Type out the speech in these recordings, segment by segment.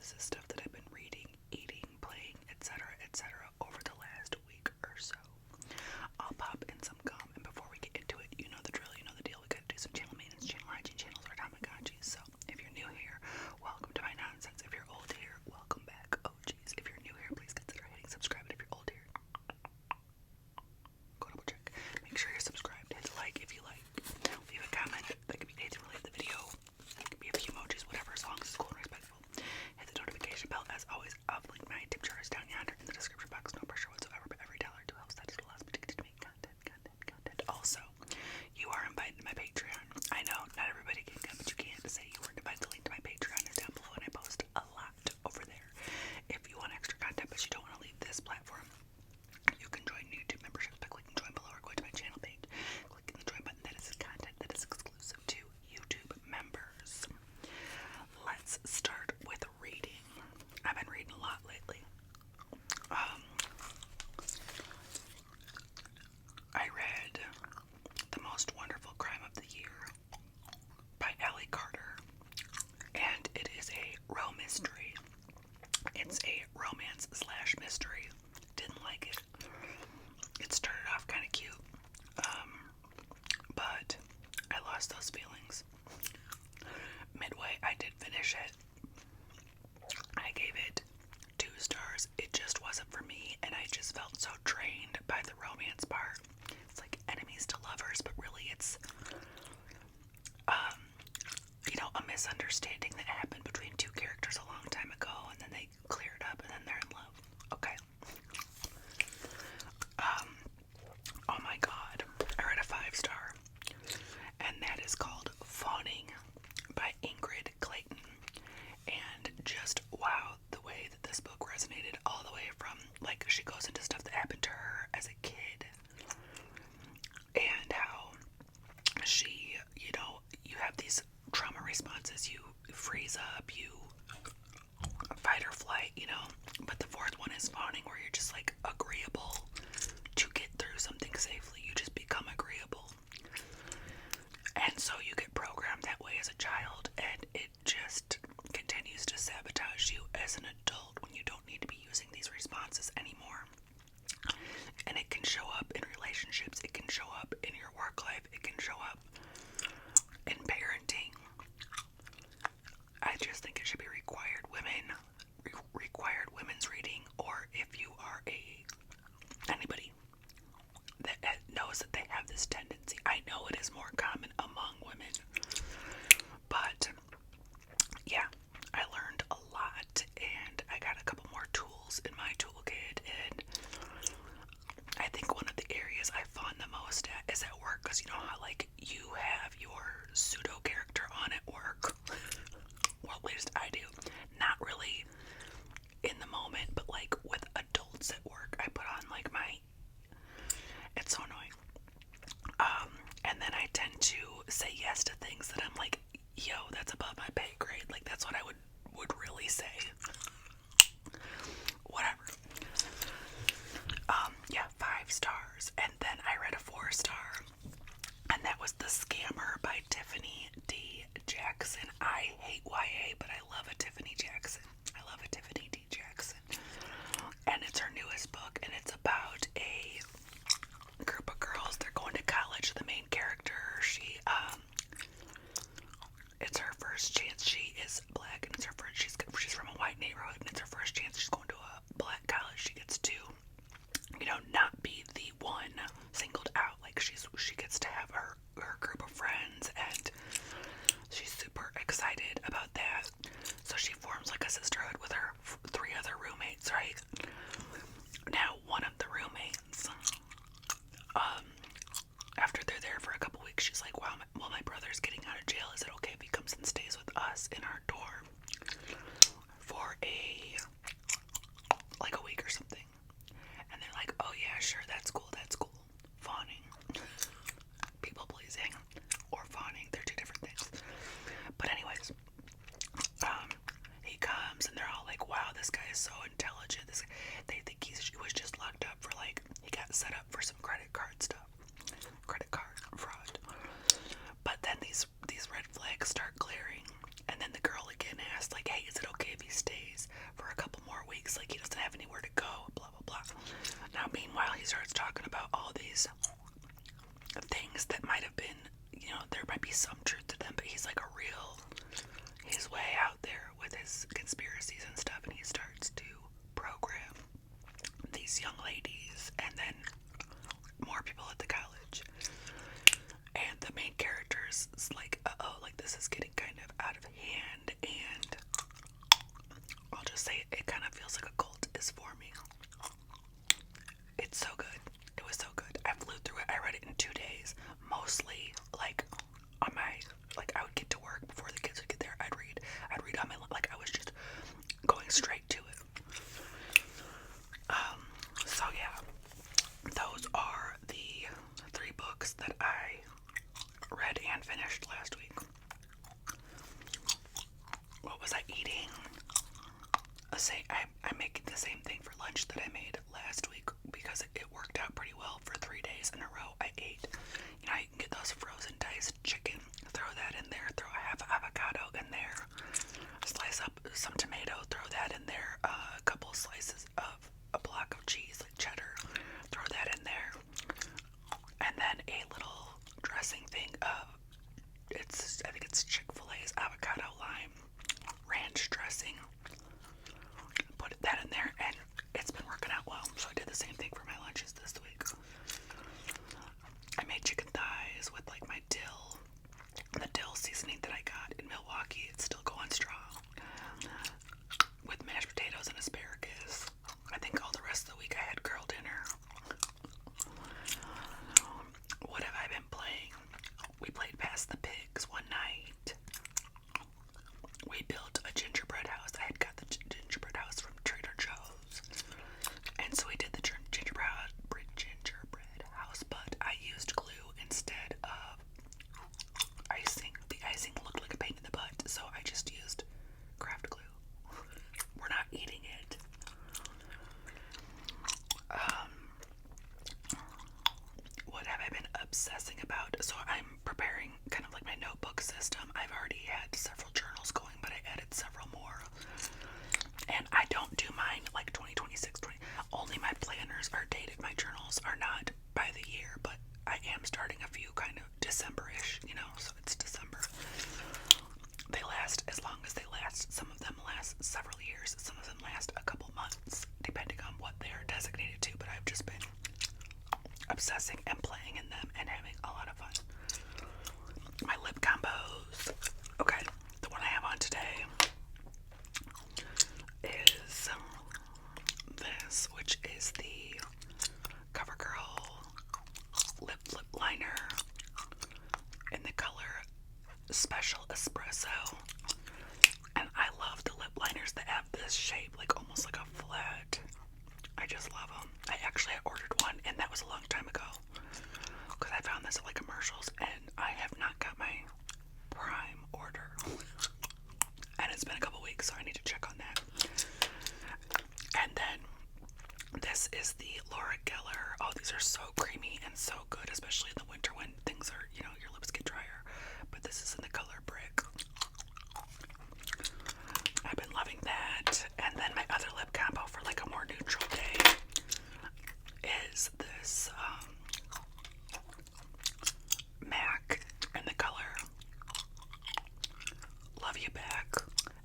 this is stuff that I've been reading, eating, playing, etc., over the last week or so. I'll pop in some gum, and before we get into it, you know the drill, you know the deal. We gotta do some channel maintenance, channel hygiene, channels are Tamagotchis. So if you're new here, welcome to my nonsense. If you're old here, welcome back. Oh geez, if you're new here, please consider hitting subscribe. And if you're old here, go double check. Make sure you're subscribed. Hit the like if you like. Leave a comment. That could be anything related to the video. It could be a few emojis, whatever, as long as it's cool and respectful. Hit the notification bell. As always, I'll link my tip jars down yonder in the description box. No pressure whatsoever, but every dollar to help that just allows me to continue to make content. Also, you are invited to my Patreon. I know not everybody can come, but you can say you weren't invited. The link to my Patreon is down below, and I post a lot over there. If you want extra content, but you don't want to leave this platform, you can join YouTube memberships by clicking join below or going to my channel page. Clicking the join button, that is content that is exclusive to YouTube members. Let's start with reading. I've been reading a lot lately. I read The Most Wonderful Crime of the Year by Allie Carter, and it is a mystery. It's a romance / mystery. Didn't like it. It started off kind of cute, but I lost those feelings. Midway, I did finish it. I gave it 2 stars. It just wasn't for me, and I just felt so drained by the romance part. It's like enemies to lovers, but really it's, a misunderstanding that happened between 2 characters a long time ago, and then they cleared up, and then they're in love. Okay. Oh my god. I read a 5-star, and that is called Fawning by Ingrid Clayton. And just wow, the way that this book resonated, all the way from, like, she goes into stuff that happened to her as a kid, and how she, you have these trauma responses, you freeze up, you fight or flight, but the 4th one is fawning, where you're just like agreeable to get through something safely. You just become agreeable, and so you get programmed that way as a child, and it just continues to sabotage you as an adult when you don't need to be using these responses anymore. And it can show up in relationships, it can show up in your work life, it can show up in parenting. I just think it should be required women's reading, or if you are anybody that knows that they have this tendency. I know it is more common among women, but yeah, I learned a lot, and I got a couple more tools in my toolkit, and I think one of the areas I fawn the most at is at work, because you know how, like, you have your pseudo character on at work. Well, at least I do. Not really in the moment, but like with adults at work, I put on like it's so annoying. And then I tend to say yes to things that I'm like, yo, that's above my pay grade. Like, that's what I would really say. Whatever. Yeah, 5 stars. And then I read a 4-star, and that was The Scammer by Tiffany D. Jackson. I hate YA, but I love a Tiffany Jackson. I love a Tiffany D. Jackson. And it's her newest book, and it's about a group of girls. They're going to college. The main character, it's her first chance. She is black, and it's her first, she's from a white neighborhood, and it's her first chance. She's going to a black college. She gets to, not be the one singled out. Like, she gets to have her group of friends, and she's super excited about that. So she forms like a sisterhood with her 3 other roommates, right? Now, one of the roommates, after they're there for a couple weeks, she's like, wow, my brother's getting out of jail. Is it okay if he comes and stays with us in our dorm for like a week or something? And they're like, oh yeah, sure, that's cool. Fawning. People pleasing or fawning, they're 2 different things. But anyways, he comes, and they're all like, wow, this guy is so intelligent. They think he was just locked up for, like, he got set up for some credit card stuff. Credit card fraud. But then these red flags start clearing, and then the girl again asks, like, hey, is it okay if he stays? these young ladies, and then more people at the college. And the main characters is like, uh-oh, like this is getting kind of out of hand, and I'll just say it kind of feels like a cult is forming. It's so good. It was so good. I flew through it. I read it in 2 days. Mostly like on my, like I would get to work before the kids would get there. I'd read on my, like I was just going straight to it. So yeah, those are the 3 books that I read and finished last week. What was I eating? I'm making the same thing for lunch that I made last week because it worked out pretty well. For 3 days in a row I ate. You know, you can get those frozen diced chicken, throw that in there, throw a half avocado in there, slice up some tomato, throw that in there, a couple slices of a block of cheese, like cheddar, throw that in there, and then a little dressing thing of, I think it's Chick-fil-A's avocado lime ranch dressing. Put that in there, and it's been working out well. So I did the same thing for my lunches this week. I made chicken thighs with like my dill, the dill seasoning that I got in Milwaukee. It's still going strong. With mashed potatoes and asparagus. I think all the rest of the week I had girl dinner. What have I been playing? We played Pass the Pigs one night. We built a gingerbread house. I had got the gingerbread house from Trader Joe's. And so we did the gingerbread house, but I used glue instead of icing. The icing looked like a pain in the butt, so I just used craft glue. We're not eating it. What have I been obsessing about? So I'm preparing kind of like my notebook system. I've already had several journals going, but I added several more. And I don't do mine like 2026, only my planners are dated. My journals are not by the year, but I am starting a few kind of December-ish, you know, so it's December. They last as long as they last. Some of them last several years. Some of them last a couple months, depending on what they're designated to, but I've just been obsessing and playing in them and having a lot of fun. My lip combos. Okay, the one I have on today is this, which is the CoverGirl lip liner in the color Special Espresso. And I love the lip liners that have this shape, like almost like a flat. I just love them. I actually ordered one, and that was a long time ago because I found this at like commercials, and I have not got my Prime order. And it's been a couple weeks, so I need to check on that. And then this is the Laura Geller. Oh, these are so creamy and so good, especially in the winter when things are, you know, your lips get drier. But this is in the color Brick. I've been loving that. And then my other lip combo for like a more neutral day is this MAC in the color Love You Back,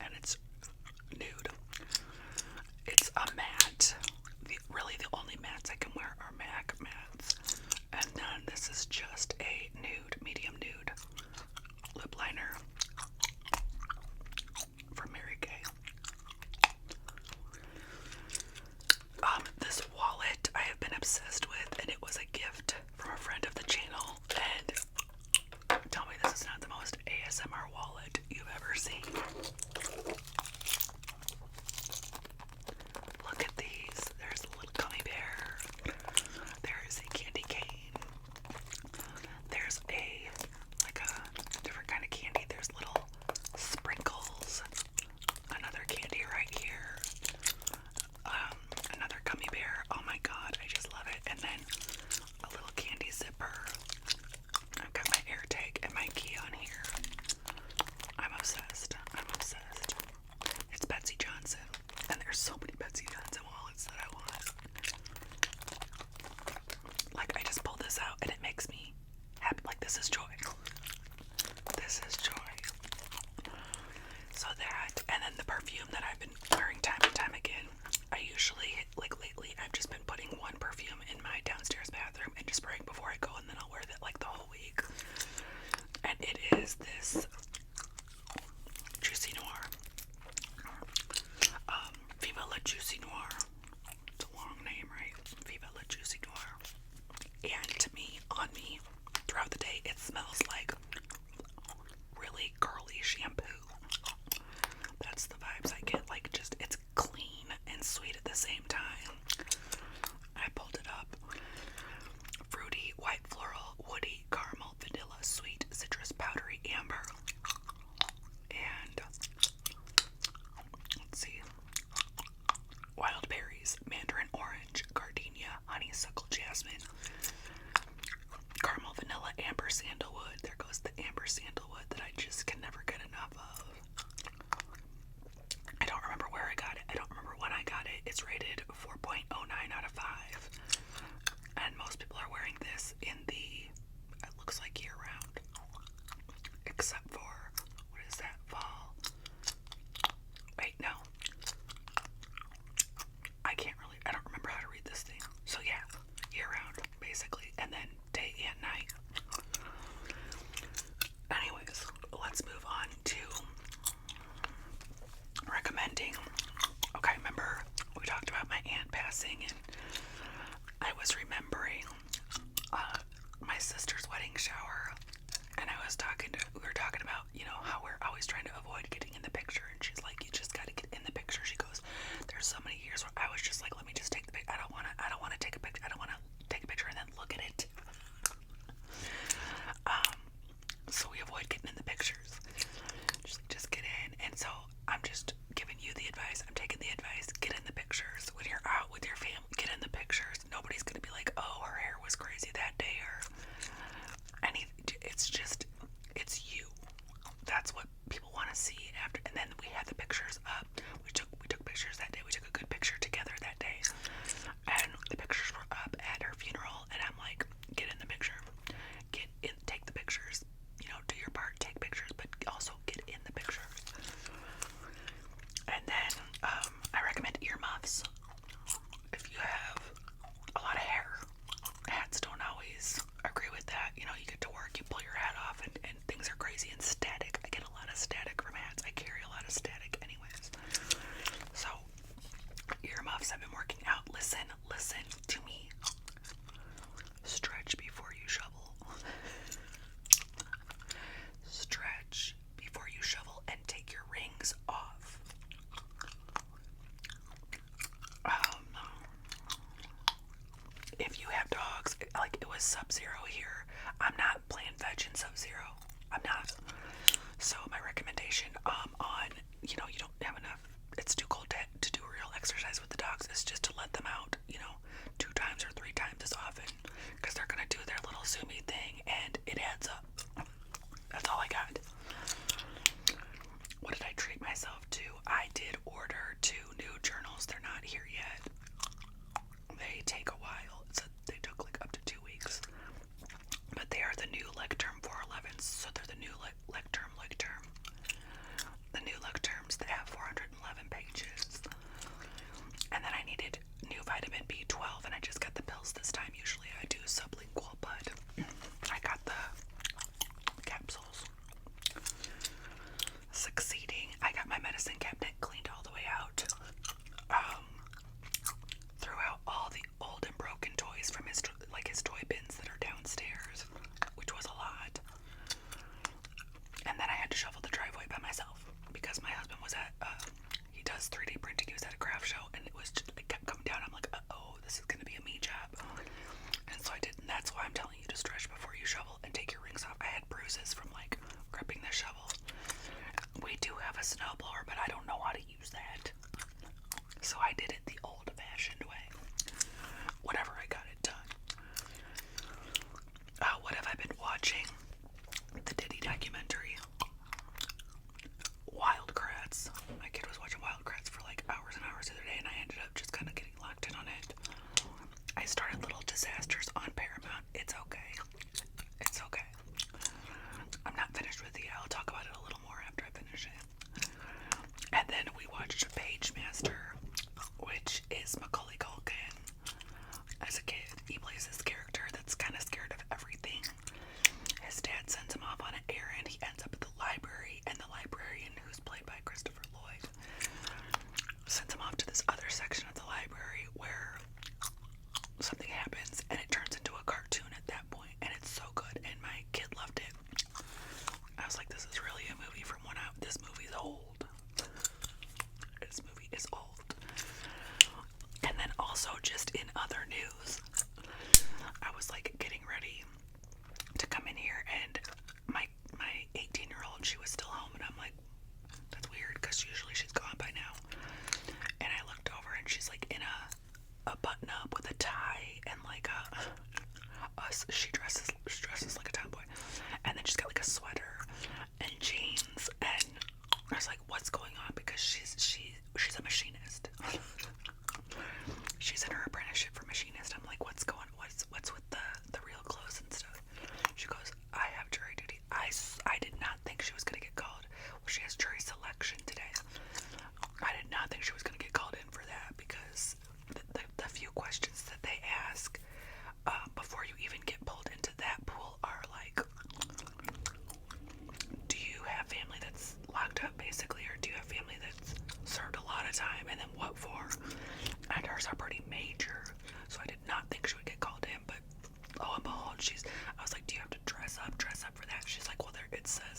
and it's nude. It's a matte. Really the only mattes I can wear are MAC mattes. And then this is just a nude, medium nude lip liner from Mary Kay. This wallet I have been obsessed with, and it was a gift from a friend of the channel, and tell me this is not the most ASMR wallet you've ever seen. Look at these. There's a little gummy bear. There's a candy cane. There's like a different kind of candy. There's little sprinkles. Another candy right here. Another gummy bear. Oh my god, I just love it. And jasmine, caramel, vanilla, amber, sandalwood. There goes the amber sandalwood that I just can never get enough of. I don't remember where I got it. I don't remember when I got it. It's rated 4.09 out of 5. And most people are wearing this in the, it looks like year round. Except for, what is that, fall? Wait, no. I don't remember how to read this thing. So yeah, year round, basically. And then day and night. Anyways, let's move on to recommending. Okay, remember we talked about my aunt passing, and I was remembering my sister's wedding shower, and we were talking about, how we're always trying to avoid getting in the picture, and she's like, you just gotta get in the picture. She goes, there's so many years where I was just like, let me just take the picture. I don't wanna take a picture. I don't wanna take a picture and then look at it. So we avoid getting in the pictures. Just get in. And so I'm just giving you the advice. I'm taking the advice. Get in the pictures. When you're out with your family, get in the pictures. Nobody's gonna be like, oh, her hair was crazy that day, or anything. It's you. That's what people want to see after. And then we had the pictures up. We took pictures that day. We took a good picture together that day. And the pictures were up at her funeral. And I'm like, get in the picture. Get in, take the pictures. Do your part, take pictures, but also get in the picture. And then I recommend earmuffs. If you have a lot of hair, hats don't always agree with that. You get to work, you pull your hat off, and things are crazy and static. I get a lot of static from hats. I carry a lot of static anyways. So earmuffs have been working out. Listen to me. Stretch before you shovel. Stretch before you shovel and take your rings off. If you have dogs, like it was Sub-Zero here. I'm not playing fetch in Sub-Zero. I'm not. So my recommendation on, you don't have enough, it's too cold to do real exercise with the dogs, is just to let them out, 2 times or 3 times as often, because they're going to do their little zoomy thing, and it adds up. That's all I got. What did I treat myself to? I did order 2 new journals. They're not here yet. They take a while. They took like up to 2 weeks. But they are the new Lecterm 411s. So they're the new Lecterm. The new Lecterms that have 411 pages. And then I needed new vitamin B12, and I just got the pills this time. Usually I do sublingual, but I got the capsules. Succeeding. I got my medicine cabinet cleaned all the way out. Threw out all the old and broken toys from his toy bins that are downstairs, which was a lot. And then I had to shovel the driveway by myself because my husband was at he does 3D printing. He was at a craft show, and it kept coming down. I'm like, uh-oh, this is gonna be a me job. And so I did, and that's why I'm telling you to stretch before you shovel and take your rings off. I had bruises from gripping the shovel. We do have a snowblower, but I don't know how to use that. So I did it the old-fashioned way. Whatever, I got it done. What have I been watching? The Diddy documentary. Wildcrats. My kid was watching Wildcrats for hours and hours the other day, and I ended up just kind of getting locked in on it. I started Little Disasters on Paramount. It's okay. It's okay. I'm not finished with it. I'll talk about it a little more after I finish it. And then we watched Page Master, which is Macaulay Culkin. As a kid, he plays this character that's kind of scared of everything. His dad sends him off on an errand. He ends up at the library, and the librarian, who's played by Christopher Lloyd, sends him off to this other section of the library where something happens, and it turns into a cartoon at that point, and it's so good, and my kid loved it. I was like, this is really a movie from when this movie's old. This movie is old. And then also, just in other news, I was getting ready to come in here, and my 18-year-old, she was still home, and I'm like, that's weird, because usually she's gone by now. And I looked over, and she's in a button-up with a tie She dresses like a tomboy, and then she's got like a sweater and jeans, and I was like, what's going on? Because she's a machinist. She's in her apprenticeship for machinist. I'm like, what's with the real clothes and stuff? She goes, I have jury duty. I did not think she was gonna get called. Well, she has jury selection today. I did not think she was gonna get called in for that, because the few questions that they ask before you even get pulled into that pool are like, do you have family that's locked up, basically, or do you have family that's served a lot of time, and then what for? And hers are pretty major, so I did not think she would get called in, but lo and behold, I was like, do you have to dress up for that? She's like, well, it says